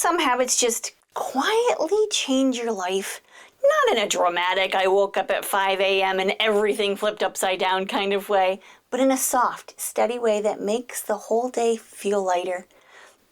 some habits just quietly change your life? Not in a dramatic, I woke up at 5 a.m. and everything flipped upside down kind of way, but in a soft, steady way that makes the whole day feel lighter.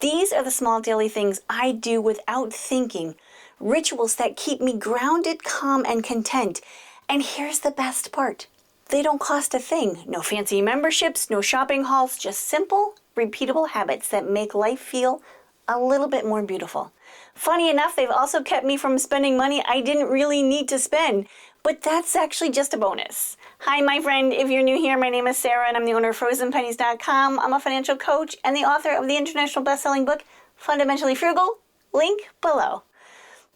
These are the small daily things I do without thinking, rituals that keep me grounded, calm, and content. And here's the best part. They don't cost a thing. No fancy memberships, no shopping hauls, just simple, repeatable habits that make life feel a little bit more beautiful. Funny enough, they've also kept me from spending money I didn't really need to spend, but that's actually just a bonus. Hi, my friend. If you're new here, my name is Sarah, and I'm the owner of FrozenPennies.com. I'm a financial coach and the author of the international best-selling book, Fundamentally Frugal. Link below.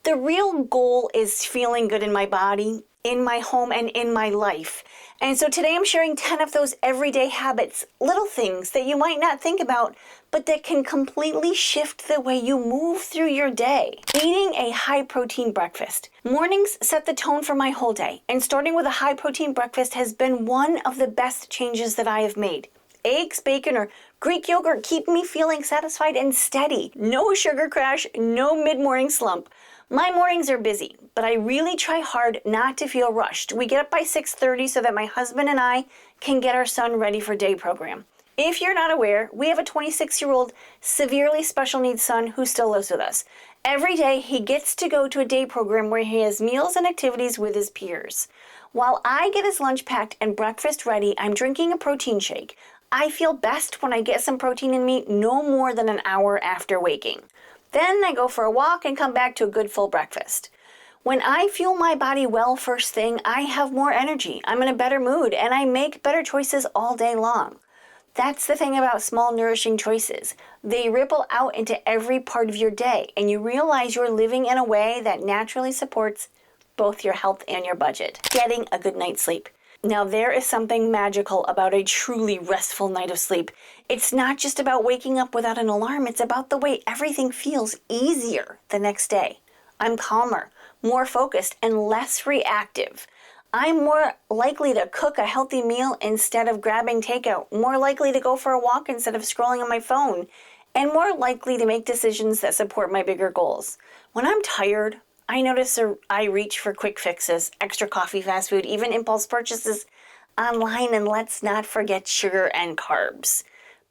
The real goal is feeling good in my body, in my home, and in my life. And so today I'm sharing 10 of those everyday habits, little things that you might not think about, but that can completely shift the way you move through your day. Eating a high-protein breakfast. Mornings set the tone for my whole day, and starting with a high-protein breakfast has been one of the best changes that I have made. Eggs, bacon, or Greek yogurt keep me feeling satisfied and steady. No sugar crash, no mid-morning slump. My mornings are busy, but I really try hard not to feel rushed. We get up by 6:30 so that my husband and I can get our son ready for day program. If you're not aware, we have a 26-year-old severely special needs son who still lives with us. Every day he gets to go to a day program where he has meals and activities with his peers. While I get his lunch packed and breakfast ready, I'm drinking a protein shake. I feel best when I get some protein in me no more than an hour after waking. Then I go for a walk and come back to a good full breakfast. When I fuel my body well first thing, I have more energy, I'm in a better mood, and I make better choices all day long. That's the thing about small, nourishing choices. They ripple out into every part of your day, and you realize you're living in a way that naturally supports both your health and your budget. Getting a good night's sleep. Now, there is something magical about a truly restful night of sleep. It's not just about waking up without an alarm. It's about the way everything feels easier the next day. I'm calmer, more focused, and less reactive. I'm more likely to cook a healthy meal instead of grabbing takeout, more likely to go for a walk instead of scrolling on my phone, and more likely to make decisions that support my bigger goals. When I'm tired, I notice I reach for quick fixes, extra coffee, fast food, even impulse purchases online, and let's not forget sugar and carbs.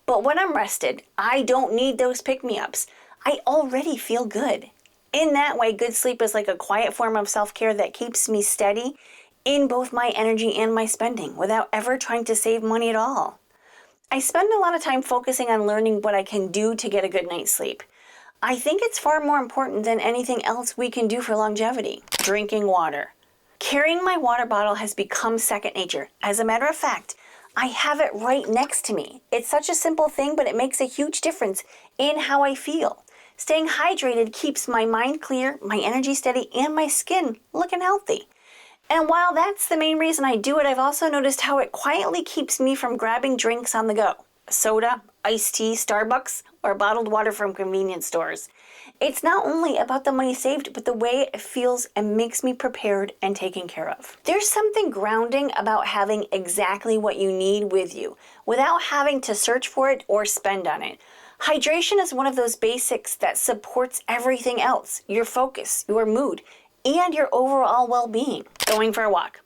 But when I'm rested, I don't need those pick-me-ups. I already feel good. In that way, good sleep is like a quiet form of self-care that keeps me steady in both my energy and my spending without ever trying to save money at all. I spend a lot of time focusing on learning what I can do to get a good night's sleep. I think it's far more important than anything else we can do for longevity. Drinking water. Carrying my water bottle has become second nature. As a matter of fact, I have it right next to me. It's such a simple thing, but it makes a huge difference in how I feel. Staying hydrated keeps my mind clear, my energy steady, and my skin looking healthy. And while that's the main reason I do it, I've also noticed how it quietly keeps me from grabbing drinks on the go. Soda, iced tea, Starbucks, or bottled water from convenience stores. It's not only about the money saved, but the way it feels and makes me prepared and taken care of. There's something grounding about having exactly what you need with you, without having to search for it or spend on it. Hydration is one of those basics that supports everything else, your focus, your mood, and your overall well-being. Going for a walk.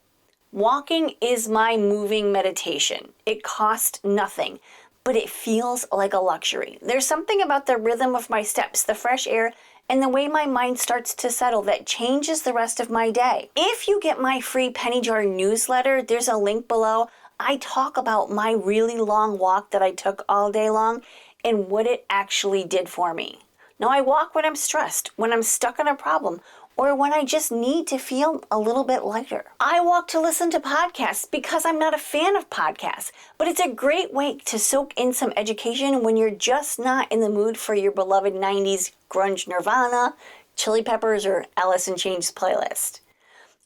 Walking is my moving meditation. It costs nothing, but it feels like a luxury. There's something about the rhythm of my steps, the fresh air, and the way my mind starts to settle that changes the rest of my day. If you get my free Penny Jar newsletter, there's a link below. I talk about my really long walk that I took all day long and what it actually did for me. Now, I walk when I'm stressed, when I'm stuck on a problem, or when I just need to feel a little bit lighter. I walk to listen to podcasts because I'm not a fan of podcasts, but it's a great way to soak in some education when you're just not in the mood for your beloved 90s grunge Nirvana, Chili Peppers, or Alice in Chains playlist.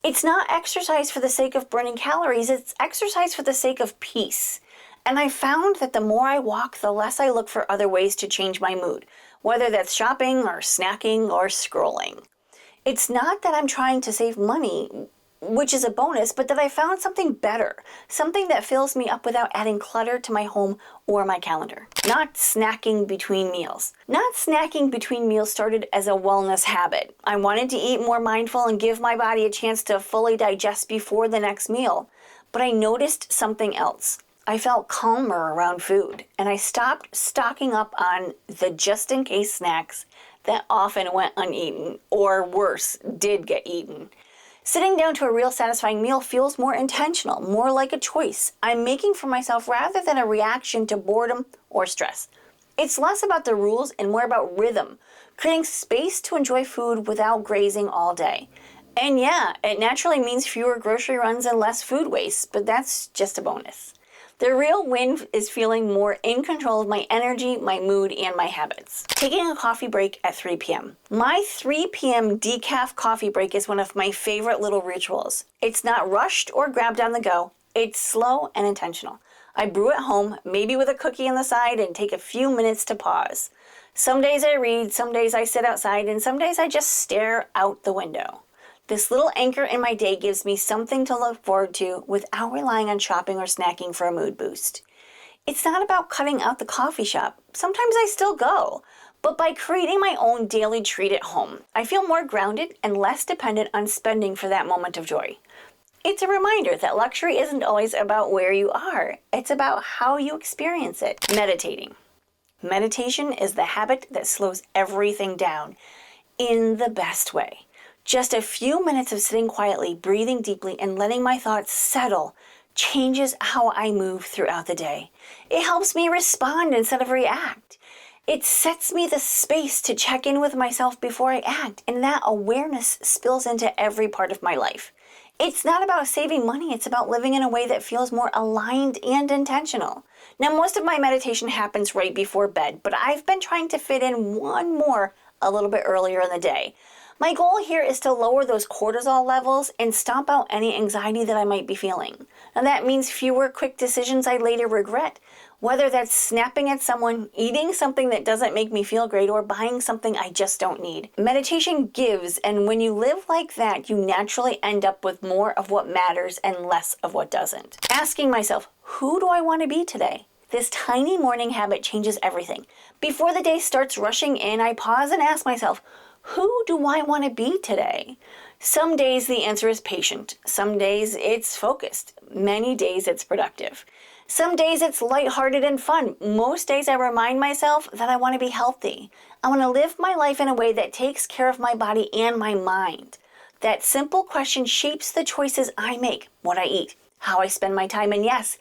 It's not exercise for the sake of burning calories, it's exercise for the sake of peace. And I found that the more I walk, the less I look for other ways to change my mood, whether that's shopping or snacking or scrolling. It's not that I'm trying to save money. which is a bonus, but that I found something better, something that fills me up without adding clutter to my home or my calendar. Not snacking between meals. Not snacking between meals started as a wellness habit. I wanted to eat more mindful and give my body a chance to fully digest before the next meal. But I noticed something else. I felt calmer around food, and I stopped stocking up on the just-in-case snacks that often went uneaten, or worse, did get eaten. Sitting down to a real satisfying meal feels more intentional, more like a choice I'm making for myself rather than a reaction to boredom or stress. It's less about the rules and more about rhythm, creating space to enjoy food without grazing all day. And yeah, it naturally means fewer grocery runs and less food waste, but that's just a bonus. The real win is feeling more in control of my energy, my mood, and my habits. Taking a coffee break at 3 p.m. My 3 p.m. decaf coffee break is one of my favorite little rituals. It's not rushed or grabbed on the go. It's slow and intentional. I brew at home, maybe with a cookie on the side, and take a few minutes to pause. Some days I read, some days I sit outside, and some days I just stare out the window. This little anchor in my day gives me something to look forward to without relying on shopping or snacking for a mood boost. It's not about cutting out the coffee shop. Sometimes I still go. But by creating my own daily treat at home, I feel more grounded and less dependent on spending for that moment of joy. It's a reminder that luxury isn't always about where you are. It's about how you experience it. Meditating. Meditation is the habit that slows everything down in the best way. Just a few minutes of sitting quietly, breathing deeply, and letting my thoughts settle changes how I move throughout the day. It helps me respond instead of react. It sets me the space to check in with myself before I act, and that awareness spills into every part of my life. It's not about saving money, it's about living in a way that feels more aligned and intentional. Now, most of my meditation happens right before bed, but I've been trying to fit in one more a little bit earlier in the day. My goal here is to lower those cortisol levels and stomp out any anxiety that I might be feeling. Now that means fewer quick decisions I later regret, whether that's snapping at someone, eating something that doesn't make me feel great, or buying something I just don't need. Meditation gives, and when you live like that, you naturally end up with more of what matters and less of what doesn't. Asking myself, who do I want to be today? This tiny morning habit changes everything. Before the day starts rushing in, I pause and ask myself, who do I want to be today? Some days the answer is patient. Some days it's focused. Many days it's productive. Some days it's lighthearted and fun. Most days I remind myself that I want to be healthy. I want to live my life in a way that takes care of my body and my mind. That simple question shapes the choices I make, what I eat, how I spend my time, and yes,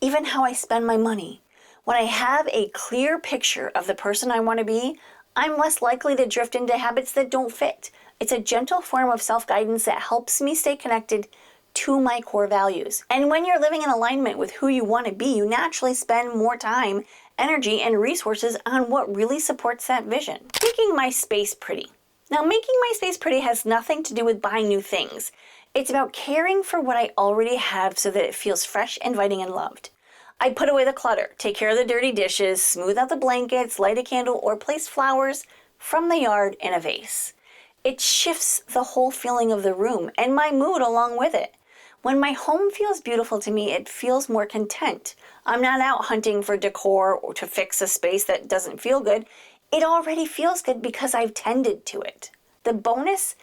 even how I spend my money. When I have a clear picture of the person I want to be, I'm less likely to drift into habits that don't fit. It's a gentle form of self-guidance that helps me stay connected to my core values. And when you're living in alignment with who you want to be, you naturally spend more time, energy, and resources on what really supports that vision. Making my space pretty. Now, making my space pretty has nothing to do with buying new things. It's about caring for what I already have so that it feels fresh, inviting, and loved. I put away the clutter, take care of the dirty dishes, smooth out the blankets, light a candle, or place flowers from the yard in a vase. It shifts the whole feeling of the room and my mood along with it. When my home feels beautiful to me, it feels more content. I'm not out hunting for decor or to fix a space that doesn't feel good. It already feels good because I've tended to it. The bonus,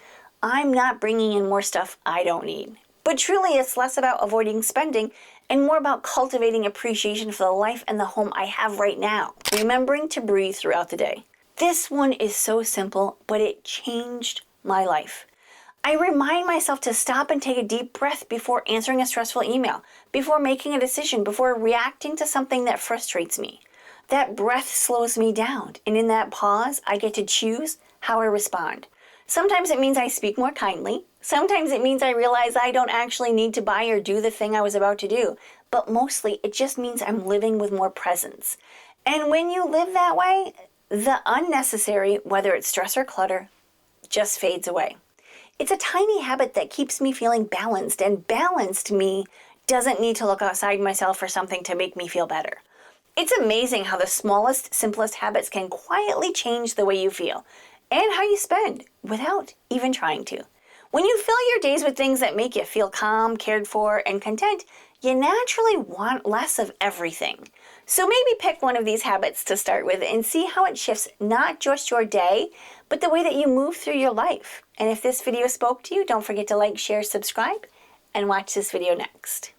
I'm not bringing in more stuff I don't need. But truly, it's less about avoiding spending and more about cultivating appreciation for the life and the home I have right now. Remembering to breathe throughout the day. This one is so simple, but it changed my life. I remind myself to stop and take a deep breath before answering a stressful email, before making a decision, before reacting to something that frustrates me. That breath slows me down, and in that pause, I get to choose how I respond. Sometimes it means I speak more kindly. Sometimes it means I realize I don't actually need to buy or do the thing I was about to do. But mostly, it just means I'm living with more presence. And when you live that way, the unnecessary, whether it's stress or clutter, just fades away. It's a tiny habit that keeps me feeling balanced, and balanced me doesn't need to look outside myself for something to make me feel better. It's amazing how the smallest, simplest habits can quietly change the way you feel and how you spend without even trying to. When you fill your days with things that make you feel calm, cared for, and content, you naturally want less of everything. So maybe pick one of these habits to start with and see how it shifts not just your day, but the way that you move through your life. And if this video spoke to you, don't forget to like, share, subscribe, and watch this video next.